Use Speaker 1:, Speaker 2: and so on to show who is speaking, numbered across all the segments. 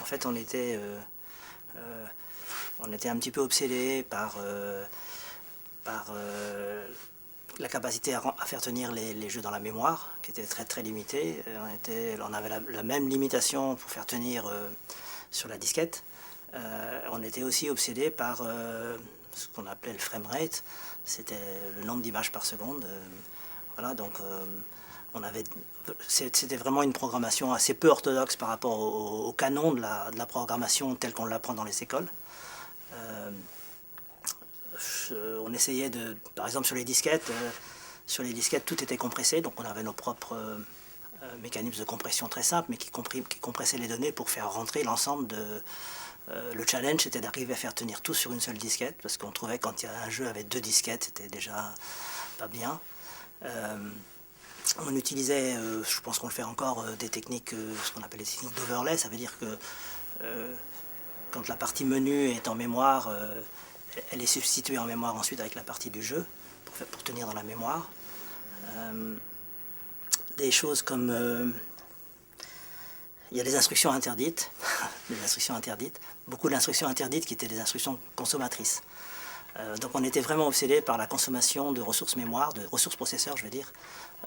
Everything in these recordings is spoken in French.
Speaker 1: fait, on était un petit peu obsédé par la capacité à faire tenir les jeux dans la mémoire, qui était très très limitée. On avait la même limitation pour faire tenir sur la disquette. On était aussi obsédé par ce qu'on appelait le framerate, c'était le nombre d'images par seconde. Voilà, donc c'était vraiment une programmation assez peu orthodoxe par rapport au canon de la programmation telle qu'on l'apprend dans les écoles. On essayait par exemple sur les disquettes, tout était compressé, donc on avait nos propres mécanismes de compression très simples, mais qui compressaient les données pour faire rentrer l'ensemble de... le challenge, c'était d'arriver à faire tenir tout sur une seule disquette, parce qu'on trouvait que quand il y a un jeu avec 2 disquettes, c'était déjà pas bien. On utilisait, je pense qu'on le fait encore, des techniques, ce qu'on appelle les techniques d'overlay. Ça veut dire que quand la partie menu est en mémoire, elle est substituée en mémoire ensuite avec la partie du jeu, pour tenir dans la mémoire. Des choses comme... il y a des instructions interdites, beaucoup d'instructions interdites qui étaient des instructions consommatrices. Donc on était vraiment obsédé par la consommation de ressources mémoire, de ressources processeurs, je veux dire.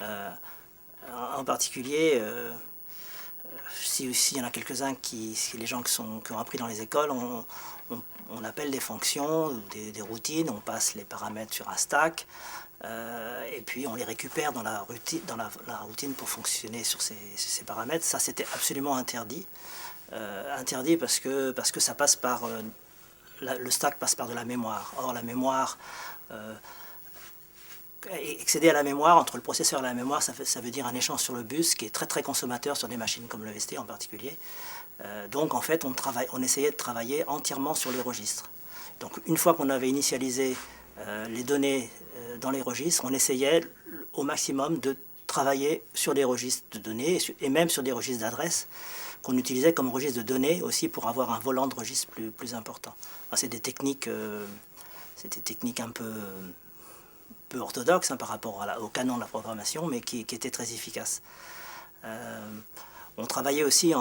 Speaker 1: En particulier, s'il y en a quelques-uns les gens qui ont appris dans les écoles, on appelle des fonctions ou des routines, on passe les paramètres sur un stack, et puis on les récupère dans la routine pour fonctionner sur ces paramètres. Ça, c'était absolument interdit. Interdit parce que ça passe par... le stack passe par de la mémoire. Or, la mémoire... accéder à la mémoire, entre le processeur et la mémoire, ça veut dire un échange sur le bus qui est très très consommateur sur des machines comme le ST en particulier. Donc en fait, on essayait de travailler entièrement sur les registres. Donc une fois qu'on avait initialisé les données dans les registres, on essayait au maximum de travailler sur des registres de données et même sur des registres d'adresses qu'on utilisait comme registre de données aussi pour avoir un volant de registre plus important. Enfin, c'est des techniques un peu orthodoxes par rapport au canon de la programmation, mais qui étaient très efficaces. On travaillait aussi,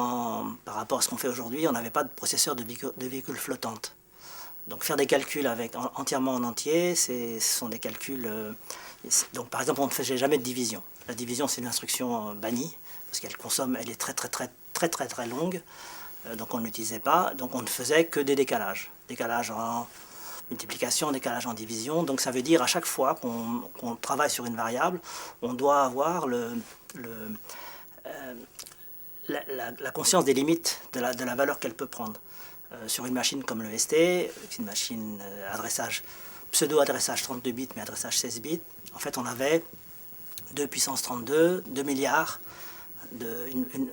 Speaker 1: par rapport à ce qu'on fait aujourd'hui, on n'avait pas de processeur de véhicules flottantes. Donc faire des calculs entièrement en entier, ce sont des calculs... donc par exemple, on ne faisait jamais de division. La division, c'est une instruction bannie, parce qu'elle est très longue, donc on ne l'utilisait pas, donc on ne faisait que des décalages. Décalage en multiplication, décalage en division, donc ça veut dire à chaque fois qu'on travaille sur une variable, on doit avoir la conscience des limites de la valeur qu'elle peut prendre. Sur une machine comme le ST, une machine pseudo-adressage 32 bits, mais adressage 16 bits, en fait on avait 2 puissance 32, 2 milliards,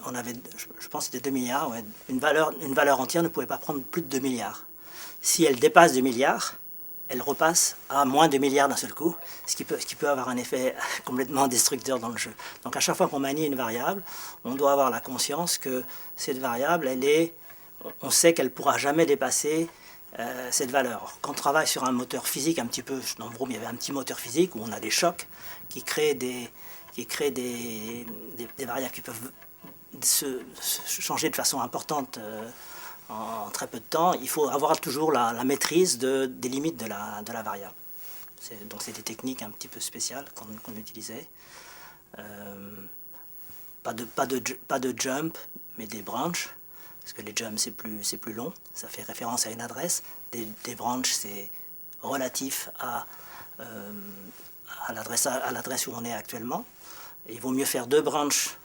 Speaker 1: on avait, je pense que c'était 2 milliards, ouais, une valeur entière ne pouvait pas prendre plus de 2 milliards. Si elle dépasse 2 milliards, elle repasse à moins 2 milliards d'un seul coup, ce qui peut avoir un effet complètement destructeur dans le jeu. Donc à chaque fois qu'on manie une variable, on doit avoir la conscience que cette variable, on sait qu'elle ne pourra jamais dépasser cette valeur. Quand on travaille sur un moteur physique un petit peu, dans Vroom, il y avait un petit moteur physique où on a des chocs qui créent des variables qui peuvent se changer de façon importante en très peu de temps. Il faut avoir toujours la maîtrise des limites de la variable. Donc c'est des techniques un petit peu spéciales qu'on utilisait. Pas de jump, mais des branches. Parce que les jumps, c'est plus long, ça fait référence à une adresse. Des branches, c'est relatif à l'adresse où on est actuellement. Et il vaut mieux faire 2 branches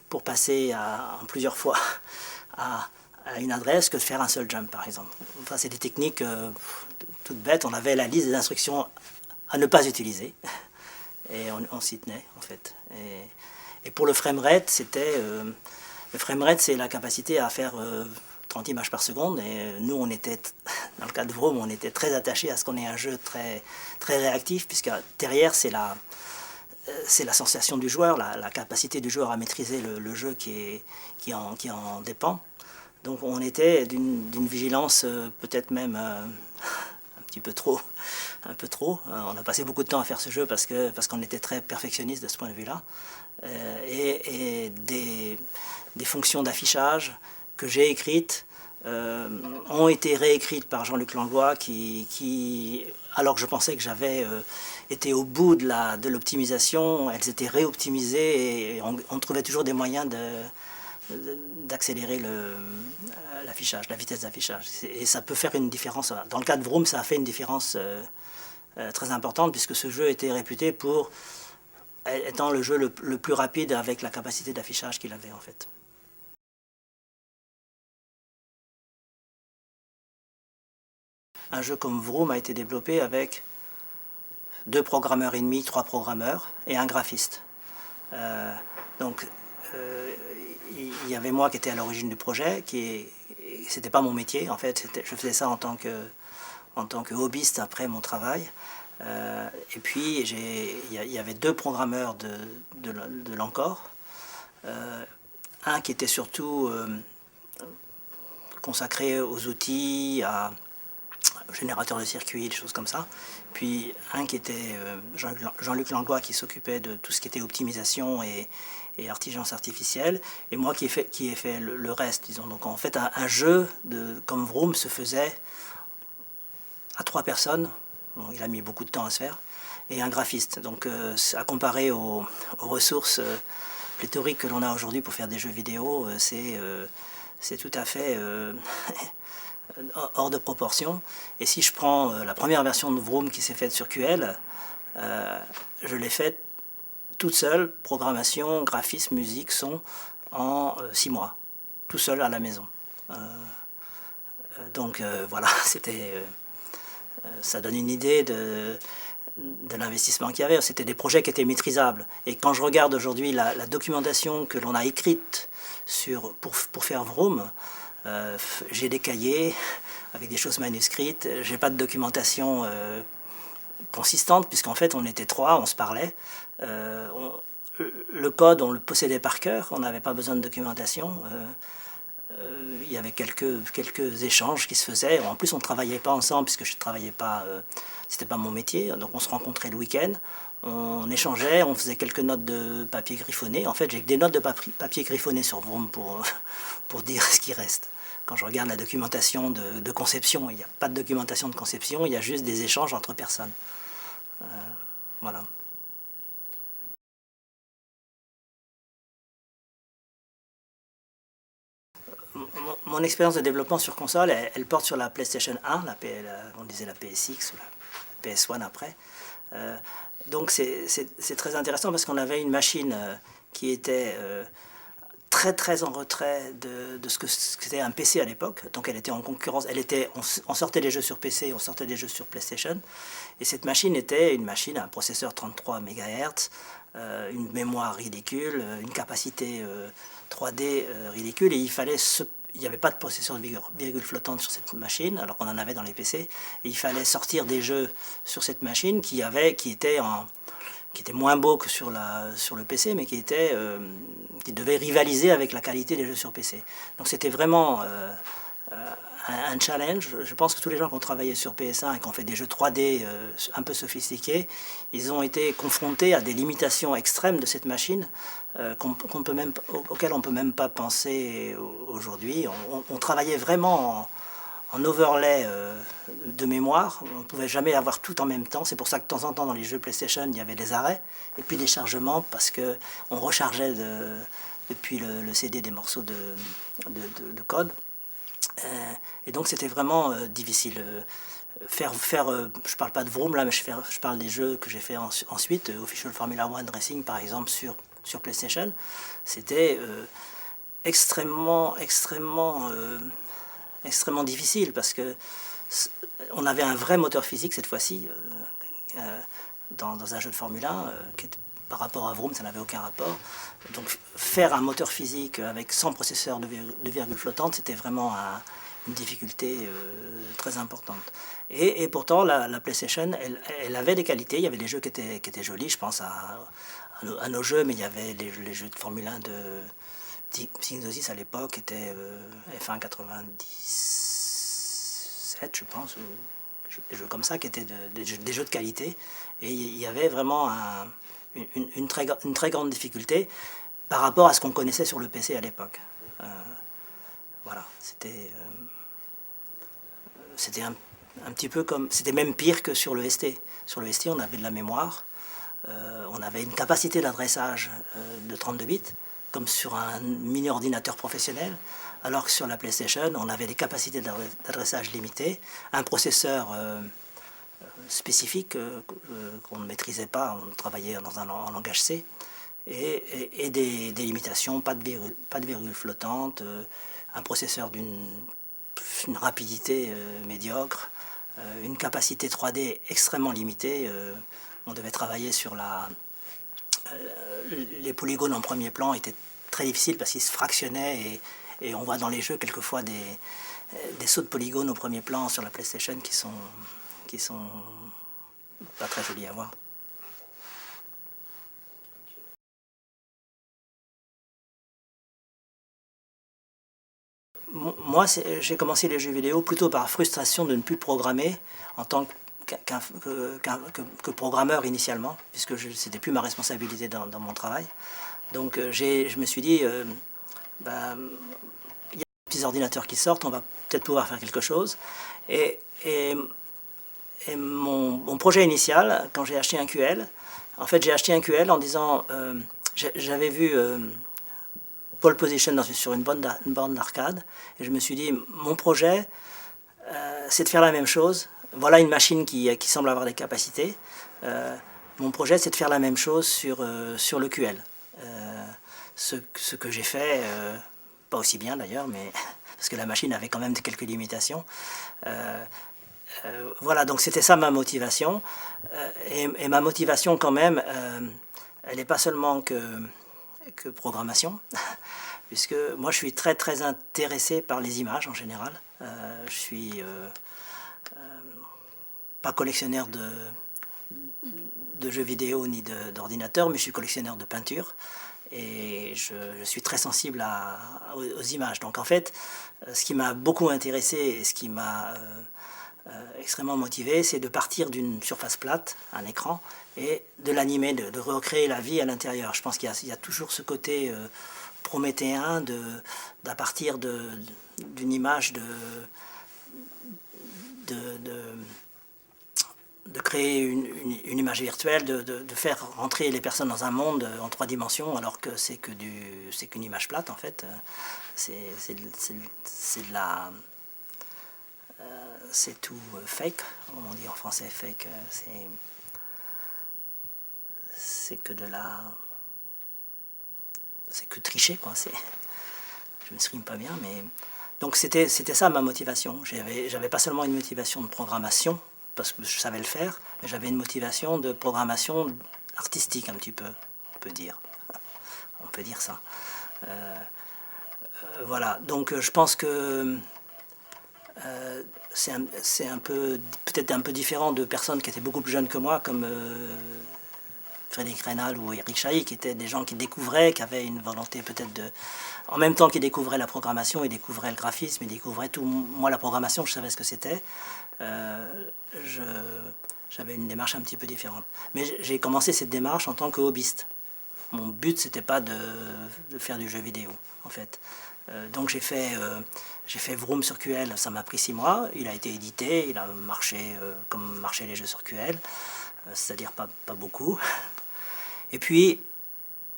Speaker 1: pour passer en plusieurs fois à une adresse que de faire un seul jump, par exemple. Enfin, c'est des techniques toutes bêtes. On avait la liste des instructions à ne pas utiliser. Et on s'y tenait, en fait. Et pour le framerate, le framerate, c'est la capacité à faire 30 images par seconde. Et nous, dans le cas de Vroom, on était très attachés à ce qu'on ait un jeu très, très réactif, puisque derrière, c'est la sensation du joueur, la capacité du joueur à maîtriser le jeu qui en dépend. Donc on était d'une vigilance peut-être même un peu trop. On a passé beaucoup de temps à faire ce jeu parce qu'on était très perfectionniste de ce point de vue-là. Et des fonctions d'affichage que j'ai écrites ont été réécrites par Jean-Luc Langlois qui, alors que je pensais que j'avais été au bout de l'optimisation, elles étaient réoptimisées et on trouvait toujours des moyens d'accélérer l'affichage, la vitesse d'affichage. Et ça peut faire une différence. Dans le cas de Vroom, ça a fait une différence très importante puisque ce jeu était réputé pour étant le jeu le plus rapide avec la capacité d'affichage qu'il avait en fait. Un jeu comme Vroom a été développé avec 2 programmeurs et demi, 3 programmeurs et un graphiste. Donc il y avait moi qui étais à l'origine du projet, c'était pas mon métier en fait, je faisais ça en tant que hobbyiste après mon travail. Et puis il y avait 2 programmeurs de l'Encore, un qui était surtout consacré aux outils, générateur de circuits, des choses comme ça. Puis un qui était Jean-Luc Langlois qui s'occupait de tout ce qui était optimisation et intelligence artificielle, et moi qui ai fait le reste, disons. Donc en fait un jeu comme Vroom se faisait à 3 personnes, bon, il a mis beaucoup de temps à se faire, et un graphiste. Donc à comparer aux ressources pléthoriques que l'on a aujourd'hui pour faire des jeux vidéo, c'est tout à fait hors de proportion. Et si je prends la première version de Vroom qui s'est faite sur QL, je l'ai faite toute seule, programmation, graphisme, musique, son, en 6 mois, tout seul à la maison. Donc voilà, ça donne une idée de l'investissement qu'il y avait. C'était des projets qui étaient maîtrisables. Et quand je regarde aujourd'hui la documentation que l'on a écrite pour faire Vroom, j'ai des cahiers avec des choses manuscrites, j'ai pas de documentation consistante puisqu'en fait on était 3, on se parlait, le code on le possédait par cœur, on n'avait pas besoin de documentation, il y avait quelques échanges qui se faisaient, en plus on ne travaillait pas ensemble puisque je ne travaillais pas, c'était pas mon métier, donc on se rencontrait le week-end, on échangeait, on faisait quelques notes de papier griffonné. En fait, j'ai que des notes de papier griffonné sur Vroom pour dire ce qui reste. Quand je regarde la documentation de conception, il n'y a pas de documentation de conception, il y a juste des échanges entre personnes. Voilà. Mon expérience de développement sur console, elle porte sur la PlayStation 1, on disait la PSX ou la PS1 après. Donc c'est très intéressant parce qu'on avait une machine qui était très en retrait de ce que c'était un PC à l'époque. Donc elle était en concurrence, on sortait des jeux sur PC, on sortait des jeux sur PlayStation. Et cette machine était une machine à un processeur 33 MHz, une mémoire ridicule, une capacité 3D ridicule, et il n'y avait pas de processeur de virgule flottante sur cette machine, alors qu'on en avait dans les PC, et il fallait sortir des jeux sur cette machine qui était moins beau que sur le PC, mais qui devait rivaliser avec la qualité des jeux sur PC. Donc c'était vraiment un challenge. Je pense que tous les gens qui ont travaillé sur PS1 et qui ont fait des jeux 3D un peu sophistiqués, ils ont été confrontés à des limitations extrêmes de cette machine auxquelles on ne peut même pas penser aujourd'hui. On travaillait vraiment en overlay de mémoire, on ne pouvait jamais avoir tout en même temps. C'est pour ça que de temps en temps dans les jeux PlayStation il y avait des arrêts et puis des chargements parce qu'on rechargeait depuis le CD des morceaux de code. Et donc c'était vraiment difficile. Je parle pas de Vroom là, mais je parle des jeux que j'ai fait ensuite, Official Formula One Racing par exemple sur PlayStation. C'était extrêmement difficile parce que on avait un vrai moteur physique cette fois-ci dans un jeu de Formule 1 par rapport à Vroom, ça n'avait aucun rapport. Donc faire un moteur physique avec 100 processeurs de virgule flottante, c'était vraiment une difficulté très importante. Et pourtant, la PlayStation, elle avait des qualités. Il y avait des jeux qui étaient jolis, je pense à nos jeux, mais il y avait les jeux de Formule 1 de Psygnosis à l'époque, était F1 97, je pense, ou des jeux comme ça, qui étaient des jeux de qualité. Et il y avait vraiment une très grande difficulté par rapport à ce qu'on connaissait sur le PC à l'époque. Voilà, c'était un petit peu comme, c'était même pire que sur le ST. Sur le ST, on avait de la mémoire, on avait une capacité d'adressage de 32 bits, comme sur un mini ordinateur professionnel, alors que sur la PlayStation, on avait des capacités d'adressage limitées, un processeur spécifique qu'on ne maîtrisait pas, on travaillait dans en langage C, et des limitations, pas de virgule flottante, un processeur d'une rapidité médiocre, une capacité 3D extrêmement limitée. On devait travailler sur les polygones en premier plan étaient très difficiles parce qu'ils se fractionnaient et on voit dans les jeux quelquefois des sauts de polygones au premier plan sur la PlayStation qui sont pas très jolis à voir. Moi, j'ai commencé les jeux vidéo plutôt par frustration de ne plus programmer en tant que programmeur initialement, puisque c'était plus ma responsabilité dans mon travail. Donc je me suis dit, bah, il y a des petits ordinateurs qui sortent, on va peut-être pouvoir faire quelque chose. Et mon projet initial, quand j'ai acheté un QL, en fait j'ai acheté un QL en disant, j'avais vu pole position sur une borne d'arcade, et je me suis dit, mon projet, c'est de faire la même chose. Voilà une machine qui semble avoir des capacités. Mon projet, c'est de faire la même chose sur le QL. Ce que j'ai fait, pas aussi bien d'ailleurs, mais parce que la machine avait quand même quelques limitations. Voilà, donc c'était ça ma motivation. Et ma motivation quand même, elle n'est pas seulement que programmation, puisque moi je suis très très intéressé par les images en général. Je suis pas collectionneur de jeux vidéo ni d'ordinateurs, mais je suis collectionneur de peinture. Et je suis très sensible aux images. Donc en fait, ce qui m'a beaucoup intéressé et ce qui m'a extrêmement motivé, c'est de partir d'une surface plate, un écran, et de l'animer, de recréer la vie à l'intérieur. Je pense qu'il y a toujours ce côté prométhéen d'à partir d'une image de créer une image virtuelle, de faire rentrer les personnes dans un monde en 3 dimensions, alors que c'est qu'une image plate en fait. C'est de la... c'est tout fake, on dit en français fake, c'est que de la... c'est que tricher quoi, je m'exprime pas bien, mais... Donc c'était ça ma motivation, j'avais pas seulement une motivation de programmation, parce que je savais le faire, mais j'avais une motivation de programmation artistique un petit peu, on peut dire ça. Voilà, donc je pense que c'est un peu, peut-être un peu différent de personnes qui étaient beaucoup plus jeunes que moi, comme Frédéric Reynal ou Eric Chahi, qui étaient des gens qui découvraient, qui avaient une volonté peut-être de... En même temps qu'ils découvraient la programmation, ils découvraient le graphisme, ils découvraient tout. Moi, la programmation, je savais ce que c'était. J'avais une démarche un petit peu différente. Mais j'ai commencé cette démarche en tant que hobbyiste. Mon but, c'était pas de faire du jeu vidéo, en fait. Donc j'ai fait Vroom sur QL, ça m'a pris 6 mois. Il a été édité, il a marché comme marchaient les jeux sur QL, c'est-à-dire pas beaucoup. Et puis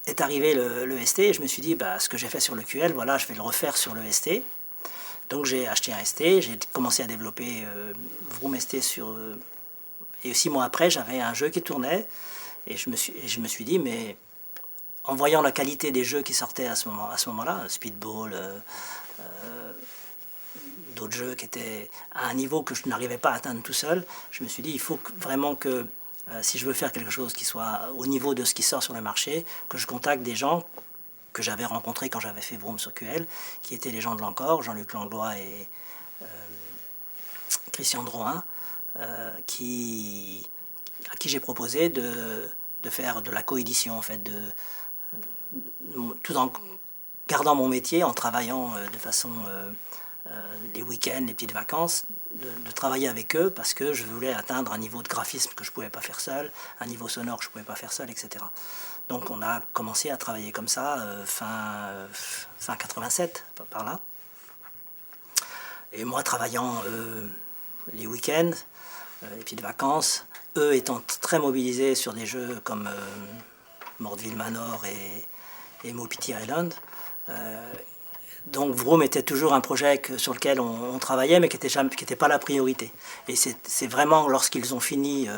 Speaker 1: est arrivé le ST, et je me suis dit, bah, ce que j'ai fait sur le QL, voilà, je vais le refaire sur le ST. Donc j'ai acheté un ST, j'ai commencé à développer Vroom ST sur... et 6 mois après, j'avais un jeu qui tournait, et je me suis dit, mais en voyant la qualité des jeux qui sortaient à ce moment-là, Speedball, d'autres jeux qui étaient à un niveau que je n'arrivais pas à atteindre tout seul, je me suis dit, il faut vraiment que, si je veux faire quelque chose qui soit au niveau de ce qui sort sur le marché, que je contacte des gens que j'avais rencontrés quand j'avais fait Vroom sur QL, qui étaient les gens de l'Encore, Jean-Luc Langlois et Christian Drouin, à qui j'ai proposé de faire de la coédition, en fait, tout en gardant mon métier, en travaillant de façon les week-ends, les petites vacances, de travailler avec eux parce que je voulais atteindre un niveau de graphisme que je ne pouvais pas faire seul, un niveau sonore que je ne pouvais pas faire seul, etc. Donc on a commencé à travailler comme ça fin 87, par là. Et moi travaillant les week-ends, les petites vacances, eux étant très mobilisés sur des jeux comme Mordville Manor et Mopiti Island. Donc Vroom était toujours un projet sur lequel on travaillait, mais qui n'était pas la priorité. Et c'est vraiment lorsqu'ils ont fini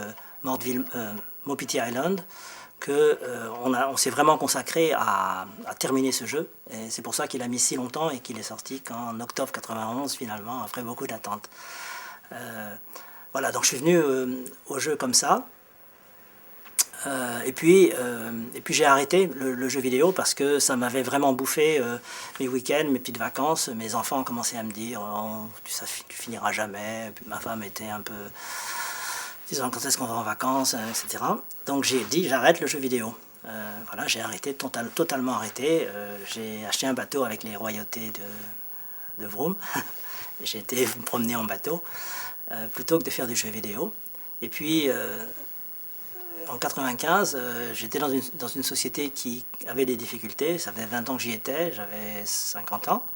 Speaker 1: Mopiti Island qu'on s'est vraiment consacré à terminer ce jeu. Et c'est pour ça qu'il a mis si longtemps et qu'il est sorti qu'en octobre 91 finalement, après beaucoup d'attentes. Voilà, donc je suis venu au jeu comme ça. Et puis j'ai arrêté le jeu vidéo parce que ça m'avait vraiment bouffé mes week-ends, mes petites vacances. Mes enfants ont commencé à me dire oh, tu finiras jamais. Puis ma femme était un peu disant quand est-ce qu'on va en vacances, etc. Donc j'ai dit j'arrête le jeu vidéo. Voilà, j'ai arrêté, totalement arrêté. J'ai acheté un bateau avec les royautés de Vroom. J'ai été me promener en bateau plutôt que de faire des jeux vidéo. Et puis en 95, j'étais dans une société qui avait des difficultés. Ça faisait 20 ans que j'y étais, j'avais 50 ans.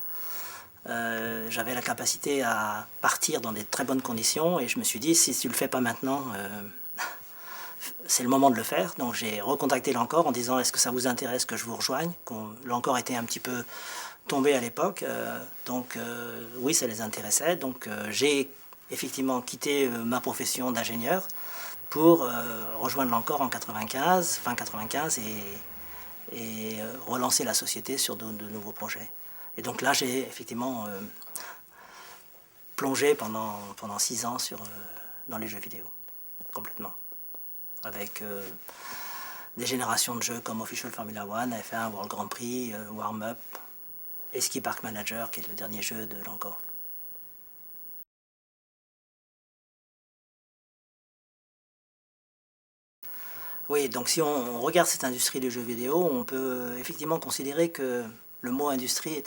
Speaker 1: J'avais la capacité à partir dans des très bonnes conditions et je me suis dit, si tu ne le fais pas maintenant, c'est le moment de le faire. Donc j'ai recontacté l'Ancor en disant, est-ce que ça vous intéresse que je vous rejoigne? L'Ancor était un petit peu tombé à l'époque, donc oui, ça les intéressait. Donc j'ai effectivement quitté ma profession d'ingénieur pour rejoindre l'Ancor en 95, fin 95 et relancer la société sur de nouveaux projets. Et donc là, j'ai effectivement plongé pendant 6 ans dans les jeux vidéo, complètement. Avec des générations de jeux comme Official Formula One, F1, World Grand Prix, Warm Up et Ski Park Manager, qui est le dernier jeu de l'Ancor. Oui, donc si on regarde cette industrie du jeu vidéo, on peut effectivement considérer que le mot industrie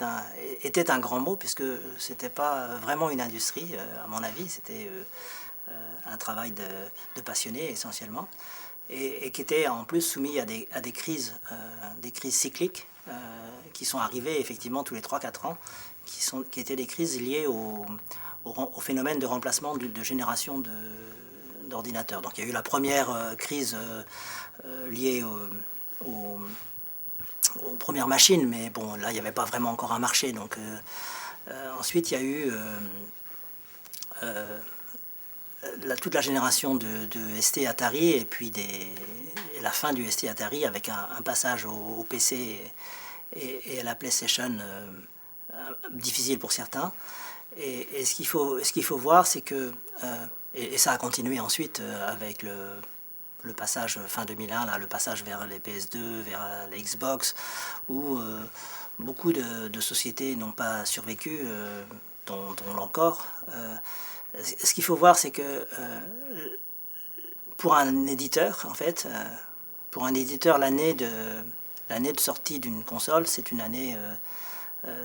Speaker 1: était un grand mot, puisque c'était pas vraiment une industrie, à mon avis, c'était un travail de passionnés essentiellement, et qui était en plus soumis à des crises cycliques qui sont arrivées effectivement tous les 3-4 ans, qui étaient des crises liées au phénomène de remplacement de génération d'ordinateurs. Donc il y a eu la première crise liée aux premières machines, mais bon, là il n'y avait pas vraiment encore un marché. Donc ensuite il y a eu toute la génération de ST Atari et puis la fin du ST Atari avec un passage au PC et à la PlayStation difficile pour certains. Et ce qu'il faut voir, c'est que, et ça a continué ensuite avec le passage fin 2001, là, le passage vers les PS2, vers les Xbox, où beaucoup de sociétés n'ont pas survécu, dont l'Ancor. Ce qu'il faut voir, c'est que pour un éditeur, en fait, pour un éditeur, l'année de sortie d'une console, c'est une année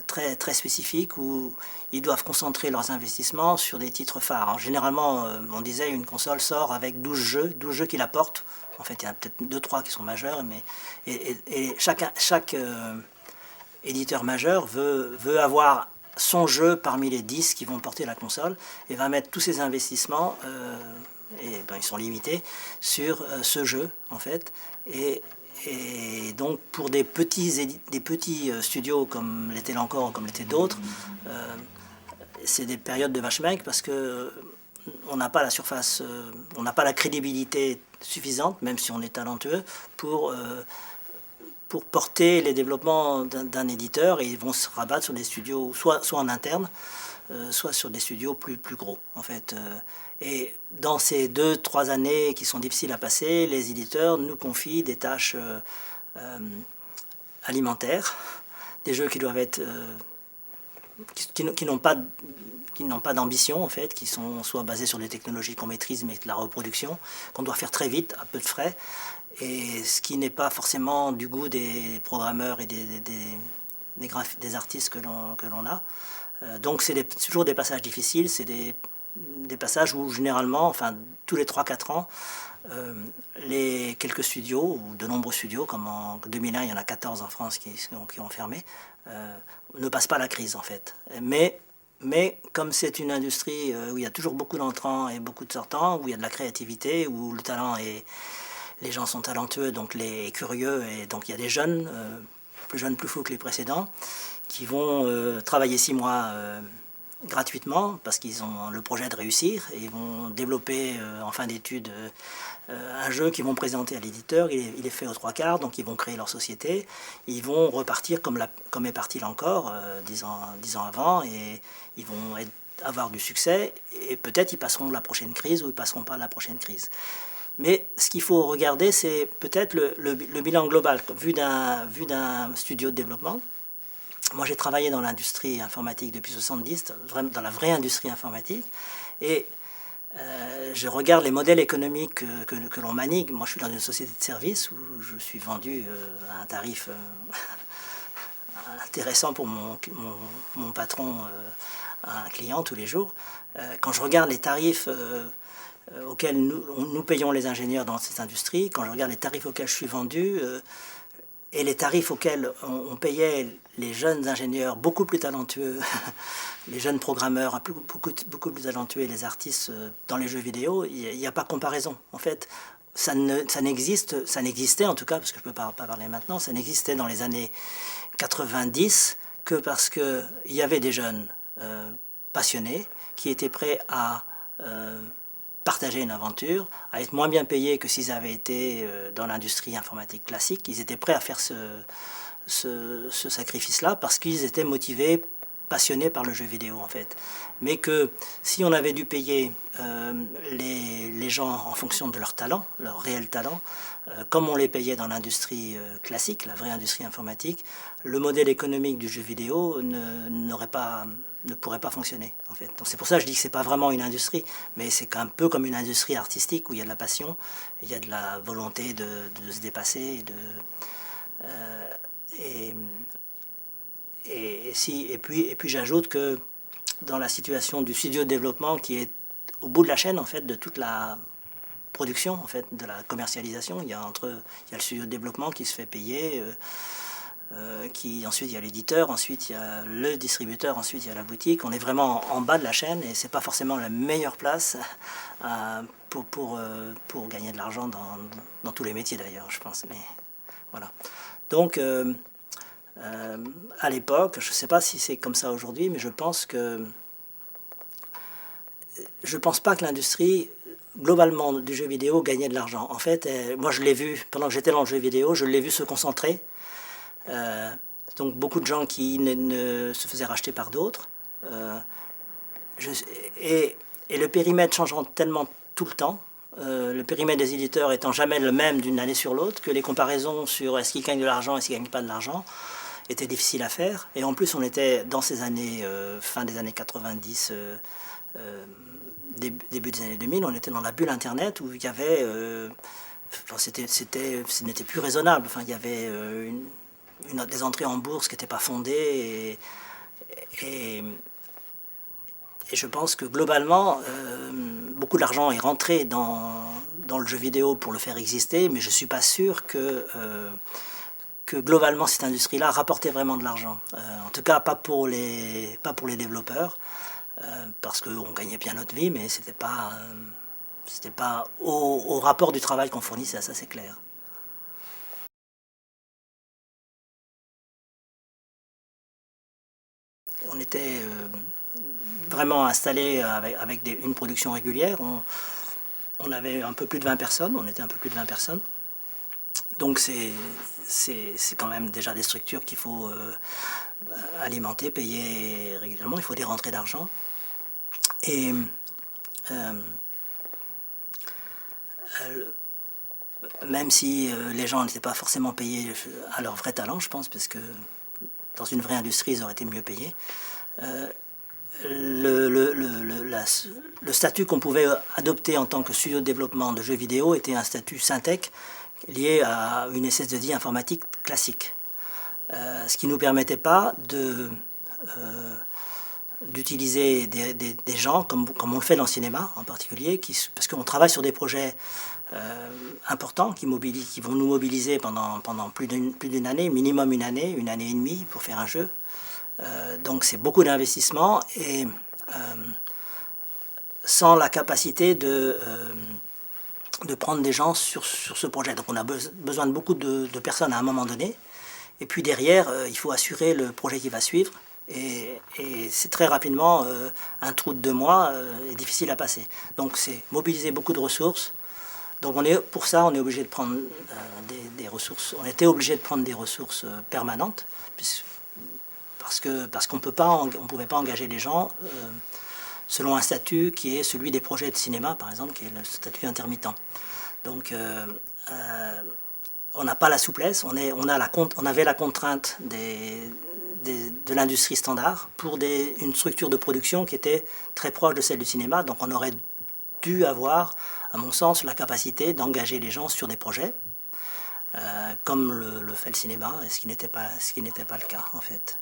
Speaker 1: très, très spécifique où ils doivent concentrer leurs investissements sur des titres phares. Alors, généralement, on disait une console sort avec 12 jeux qui la portent. En fait, il y en a peut-être 2-3 qui sont majeurs, mais et chaque éditeur majeur veut avoir son jeu parmi les 10 qui vont porter la console et va mettre tous ses investissements, et ben, ils sont limités, sur ce jeu, en fait. Et donc pour des petits studios comme l'était l'Ancor, comme l'était d'autres, c'est des périodes de vache maigre parce que on n'a pas la surface, on n'a pas la crédibilité suffisante, même si on est talentueux, pour porter les développements d'un éditeur, et ils vont se rabattre sur des studios soit en interne, soit sur des studios plus gros en fait. Et dans ces 2-3 années qui sont difficiles à passer, les éditeurs nous confient des tâches alimentaires, des jeux qui doivent être qui n'ont pas d'ambition en fait, qui sont soit basés sur des technologies qu'on maîtrise mais de la reproduction, qu'on doit faire très vite, à peu de frais, et ce qui n'est pas forcément du goût des programmeurs et des artistes que l'on a. Donc c'est toujours des passages difficiles, c'est des passages où généralement, enfin tous les 3-4 ans, les quelques studios, ou de nombreux studios, comme en 2001 il y en a 14 en France qui ont fermé, ne passent pas la crise en fait. Mais Mais comme c'est une industrie où il y a toujours beaucoup d'entrants et beaucoup de sortants, où il y a de la créativité, où le talent est, les gens sont talentueux, donc les curieux, et donc il y a des jeunes, plus jeunes, plus fous que les précédents, qui vont travailler 6 mois gratuitement parce qu'ils ont le projet de réussir et ils vont développer en fin d'études un jeu qu'ils vont présenter à l'éditeur. Il est fait aux 3/4, donc ils vont créer leur société. Ils vont repartir comme est parti là encore 10 ans avant, et ils vont avoir du succès, et peut-être ils passeront la prochaine crise ou ils passeront pas la prochaine crise. Mais ce qu'il faut regarder, c'est peut-être le bilan global vu d'un studio de développement. Moi, j'ai travaillé dans l'industrie informatique depuis 70, dans la vraie industrie informatique, et je regarde les modèles économiques que l'on manie. Moi, je suis dans une société de services où je suis vendu à un tarif intéressant pour mon patron, à un client tous les jours. Quand je regarde les tarifs auxquels nous payons les ingénieurs dans cette industrie, quand je regarde les tarifs auxquels je suis vendu, et les tarifs auxquels on payait les jeunes ingénieurs beaucoup plus talentueux, les jeunes programmeurs beaucoup plus talentueux, et les artistes dans les jeux vidéo, il n'y a pas comparaison. En fait, ça n'existait en tout cas, parce que je ne peux pas parler maintenant, ça n'existait dans les années 90 que parce qu'il y avait des jeunes passionnés qui étaient prêts à partager une aventure, à être moins bien payés que s'ils avaient été dans l'industrie informatique classique. Ils étaient prêts à faire ce sacrifice-là parce qu'ils étaient motivés, passionnés par le jeu vidéo en fait. Mais que si on avait dû payer les gens en fonction de leur talent, leur réel talent, comme on les payait dans l'industrie classique, la vraie industrie informatique, le modèle économique du jeu vidéo ne pourrait pas fonctionner en fait. Donc c'est pour ça que je dis que c'est pas vraiment une industrie, mais c'est un peu comme une industrie artistique où il y a de la passion, il y a de la volonté de se dépasser, et puis j'ajoute que dans la situation du studio de développement qui est au bout de la chaîne en fait de toute la production en fait, de la commercialisation, il y a le studio de développement qui se fait payer, ensuite il y a l'éditeur, ensuite il y a le distributeur, ensuite il y a la boutique. On est vraiment en bas de la chaîne et c'est pas forcément la meilleure place pour gagner de l'argent dans tous les métiers d'ailleurs, je pense. Mais voilà. Donc à l'époque, je ne sais pas si c'est comme ça aujourd'hui, mais je pense pas que l'industrie globalement du jeu vidéo gagnait de l'argent. En fait, moi je l'ai vu pendant que j'étais dans le jeu vidéo, je l'ai vu se concentrer. Donc beaucoup de gens qui ne se faisaient racheter par d'autres. Et le périmètre changeant tellement tout le temps, le périmètre des éditeurs étant jamais le même d'une année sur l'autre, que les comparaisons sur est-ce qu'ils gagnent de l'argent, est-ce qu'ils ne gagnent pas de l'argent, étaient difficiles à faire. Et en plus, on était dans ces années, fin des années 90, début des années 2000, on était dans la bulle Internet où il y avait... ce n'était plus raisonnable. Enfin, il y avait des entrées en bourse qui n'étaient pas fondées, et je pense que globalement, beaucoup d'argent est rentré dans le jeu vidéo pour le faire exister, mais je ne suis pas sûr que globalement cette industrie-là rapportait vraiment de l'argent. En tout cas, pas pour les développeurs, parce qu'on gagnait bien notre vie, mais c'était pas au rapport du travail qu'on fournissait, ça c'est clair. On était vraiment installé avec une production régulière. On avait un peu plus de 20 personnes, on était un peu plus de 20 personnes. Donc c'est quand même déjà des structures qu'il faut alimenter, payer régulièrement, il faut des rentrées d'argent. Et même si les gens n'étaient pas forcément payés à leur vrai talent, je pense, parce que dans une vraie industrie, ils auraient été mieux payés. Le statut qu'on pouvait adopter en tant que studio de développement de jeux vidéo était un statut Syntec lié à une SS2I informatique classique. Ce qui ne nous permettait pas d'utiliser des gens, comme on le fait dans le cinéma en particulier, parce qu'on travaille sur des projets importants qui vont nous mobiliser pendant plus d'une année, minimum une année et demie pour faire un jeu. Donc c'est beaucoup d'investissement et sans la capacité de prendre des gens sur ce projet. Donc on a besoin de beaucoup de personnes à un moment donné. Et puis derrière, il faut assurer le projet qui va suivre. Et c'est très rapidement, un trou de 2 mois est difficile à passer. Donc c'est mobiliser beaucoup de ressources. Donc pour ça, on est obligé de prendre des ressources. On était obligé de prendre des ressources permanentes, parce qu'on ne pouvait pas engager les gens selon un statut qui est celui des projets de cinéma, par exemple, qui est le statut intermittent. Donc on n'a pas la souplesse, on avait la contrainte de l'industrie standard pour une structure de production qui était très proche de celle du cinéma. Donc on aurait dû avoir, à mon sens, la capacité d'engager les gens sur des projets, comme le fait le cinéma, ce qui n'était pas le cas en fait.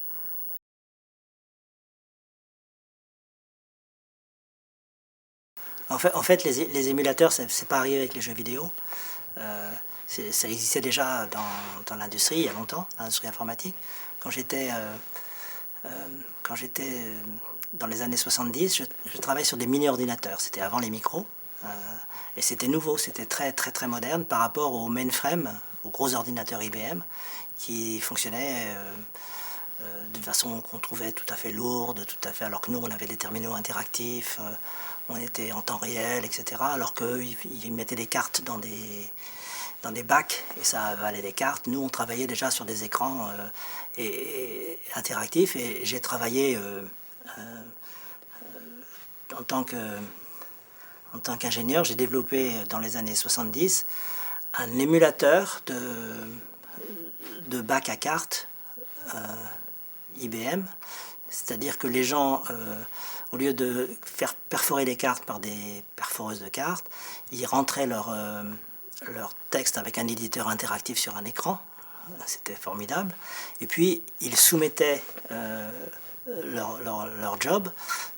Speaker 1: En fait les émulateurs, c'est pas arrivé avec les jeux vidéo. Ça existait déjà dans l'industrie il y a longtemps, l'industrie informatique. Quand j'étais dans les années 70, je travaillais sur des mini-ordinateurs. C'était avant les micros. Et c'était nouveau, c'était très très très moderne par rapport aux mainframe, aux gros ordinateurs IBM, qui fonctionnaient d'une façon qu'on trouvait tout à fait lourde, alors que nous on avait des terminaux interactifs, on était en temps réel, etc. Alors qu'eux ils mettaient des cartes dans des bacs et ça avalait des cartes. Nous on travaillait déjà sur des écrans interactifs, et j'ai travaillé en tant qu'ingénieur, j'ai développé dans les années 70 un émulateur de bac à cartes IBM, c'est-à-dire que les gens, au lieu de faire perforer les cartes par des perforeuses de cartes, ils rentraient leur texte avec un éditeur interactif sur un écran. C'était formidable. Et puis ils soumettaient leur job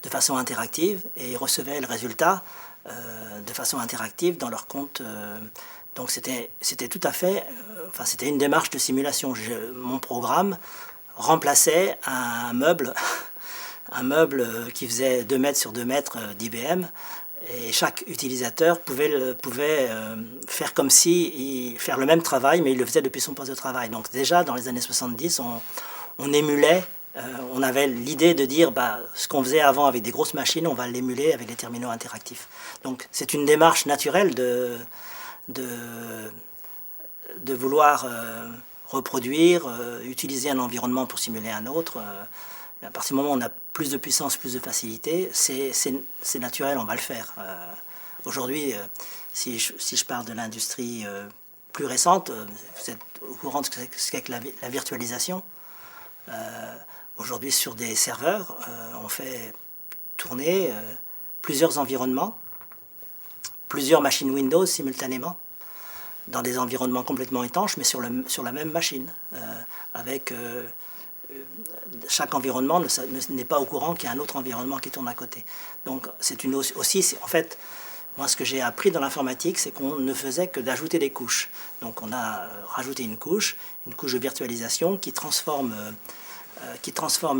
Speaker 1: de façon interactive et ils recevaient le résultat de façon interactive dans leur compte. Donc c'était tout à fait, c'était une démarche de simulation. Mon programme remplaçait un meuble qui faisait 2 mètres sur 2 mètres d'IBM, et chaque utilisateur pouvait faire comme si faire le même travail, mais il le faisait depuis son poste de travail. Donc déjà dans les années 70, on émulait. On avait l'idée de dire ce qu'on faisait avant avec des grosses machines, on va l'émuler avec des terminaux interactifs. Donc c'est une démarche naturelle de vouloir reproduire, utiliser un environnement pour simuler un autre. À partir du moment où on a plus de puissance, plus de facilité, c'est naturel, on va le faire. Aujourd'hui, si je parle de l'industrie plus récente, vous êtes au courant de ce qu'est que la virtualisation. Aujourd'hui, sur des serveurs, on fait tourner plusieurs environnements, plusieurs machines Windows simultanément, dans des environnements complètement étanches, mais sur la même machine, avec chaque environnement n'est pas au courant qu'il y a un autre environnement qui tourne à côté. Donc c'est en fait, moi ce que j'ai appris dans l'informatique, c'est qu'on ne faisait que d'ajouter des couches. Donc on a rajouté une couche de virtualisation qui transforme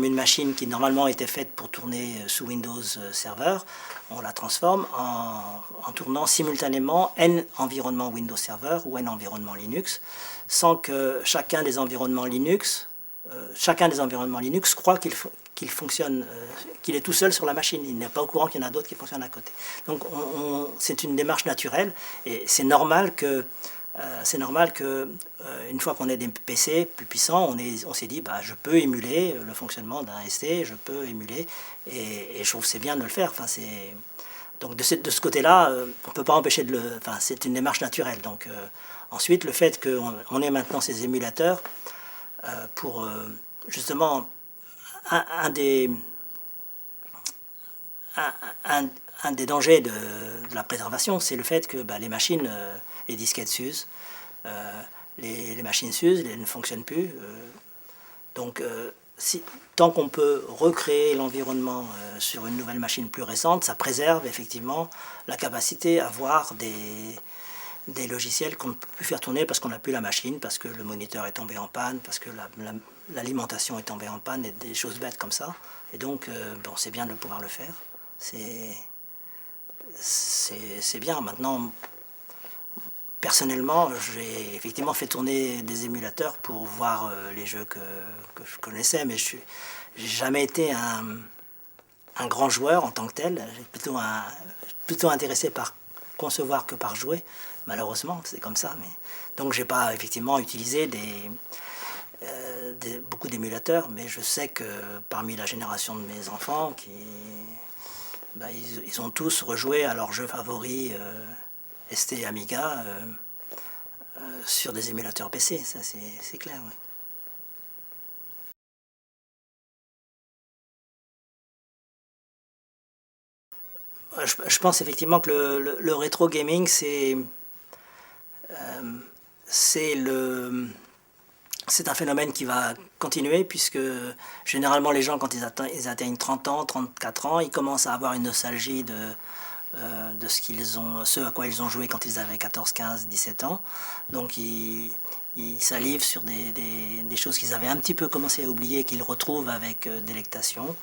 Speaker 1: une machine qui normalement était faite pour tourner sous Windows Server, on la transforme en tournant simultanément N environnements Windows Server ou N environnements Linux, sans que chacun des environnements Linux croit qu'il fonctionne, qu'il est tout seul sur la machine. Il n'est pas au courant qu'il y en a d'autres qui fonctionnent à côté. Donc c'est une démarche naturelle, et c'est normal que une fois qu'on ait des PC plus puissants, on s'est dit je peux émuler le fonctionnement d'un ST, je peux émuler, et je trouve que c'est bien de le faire. Donc de ce côté-là, on ne peut pas empêcher c'est une démarche naturelle. Donc ensuite, le fait qu'on ait maintenant ces émulateurs, pour justement un des dangers de la préservation, c'est le fait que les machines, les disquettes s'usent, les machines s'usent, elles ne fonctionnent plus. Donc tant qu'on peut recréer l'environnement sur une nouvelle machine plus récente, ça préserve effectivement la capacité à avoir des logiciels qu'on ne peut plus faire tourner parce qu'on n'a plus la machine, parce que le moniteur est tombé en panne, parce que l'alimentation est tombée en panne, et des choses bêtes comme ça. Et donc, bon, c'est bien de pouvoir le faire. C'est bien. Maintenant, personnellement, j'ai effectivement fait tourner des émulateurs pour voir les jeux que je connaissais, mais je n'ai jamais été un grand joueur en tant que tel. J'ai plutôt intéressé par concevoir que par jouer. Malheureusement, c'est comme ça. Donc, j'ai pas effectivement utilisé beaucoup d'émulateurs, mais je sais que parmi la génération de mes enfants, ils ont tous rejoué à leurs jeux favoris ST et Amiga sur des émulateurs PC, ça c'est clair. Ouais. Je pense effectivement que le rétro gaming, c'est un phénomène qui va continuer, puisque généralement les gens, quand ils atteignent 30 ans, 34 ans, ils commencent à avoir une nostalgie de ce à quoi ils ont joué quand ils avaient 14, 15, 17 ans. Donc ils salivent sur des choses qu'ils avaient un petit peu commencé à oublier, qu'ils retrouvent avec délectation.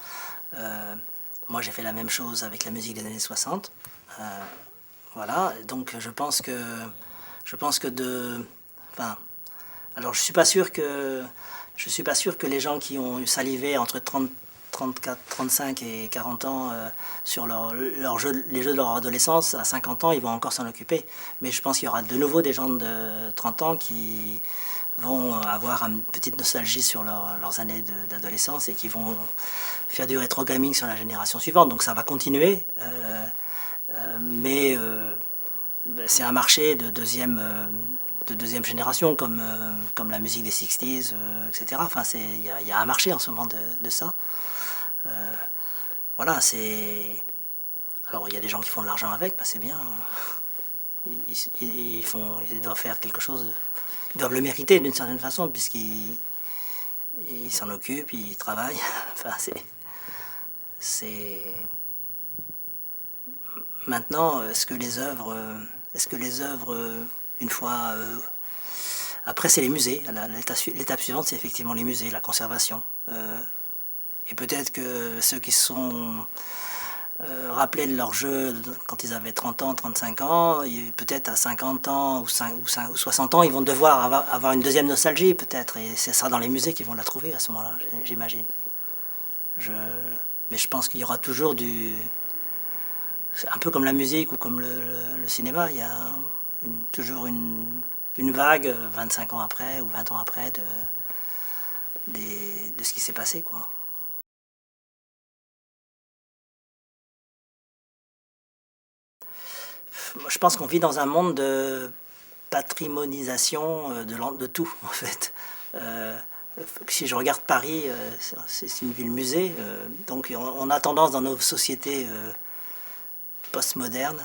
Speaker 1: Moi j'ai fait la même chose avec la musique des années 60. Voilà, donc je pense que enfin, alors je suis pas sûr que les gens qui ont salivé entre 34, 35 et 40 ans sur les jeux de leur adolescence, à 50 ans, ils vont encore s'en occuper. Mais je pense qu'il y aura de nouveau des gens de 30 ans qui vont avoir une petite nostalgie sur leurs années d'adolescence et qui vont faire du rétro gaming sur la génération suivante. Donc ça va continuer, mais c'est un marché de deuxième génération, comme la musique des 60s, etc. Enfin, il y a un marché en ce moment de ça. Voilà, alors il y a des gens qui font de l'argent avec, c'est bien. Ils doivent faire quelque chose, ils doivent le mériter d'une certaine façon, puisqu'ils s'en occupent, ils travaillent. Enfin, Maintenant, est-ce que les œuvres, une fois... Après, c'est les musées. L'étape suivante, c'est effectivement les musées, la conservation. Et peut-être que ceux qui se sont rappelés de leur jeu quand ils avaient 30 ans, 35 ans, peut-être à 50 ans ou 60 ans, ils vont devoir avoir une deuxième nostalgie, peut-être. Et c'est ça dans les musées qu'ils vont la trouver à ce moment-là, j'imagine. Mais je pense qu'il y aura toujours un peu comme la musique ou comme le cinéma, il y a toujours une vague 25 ans après ou 20 ans après de ce qui s'est passé, quoi. Moi, je pense qu'on vit dans un monde de patrimonisation de tout, en fait. Si je regarde Paris, c'est une ville musée, donc on a tendance dans nos sociétés postmodernes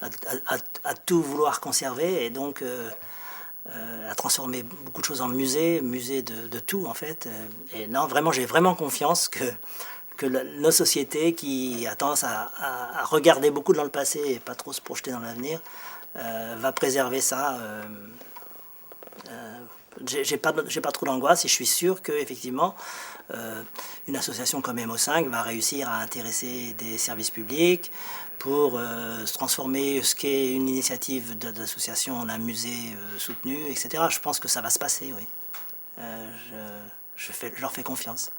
Speaker 1: à tout vouloir conserver, et donc à transformer beaucoup de choses en musée de tout, en fait. Et non, vraiment, j'ai vraiment confiance que nos sociétés, qui a tendance à regarder beaucoup dans le passé et pas trop se projeter dans l'avenir, va préserver ça. J'ai pas trop d'angoisse, et je suis sûr que effectivement une association comme MO5 va réussir à intéresser des services publics pour se transformer ce qu'est une initiative d'association en un musée soutenu, etc. Je pense que ça va se passer, oui. Je leur fais confiance.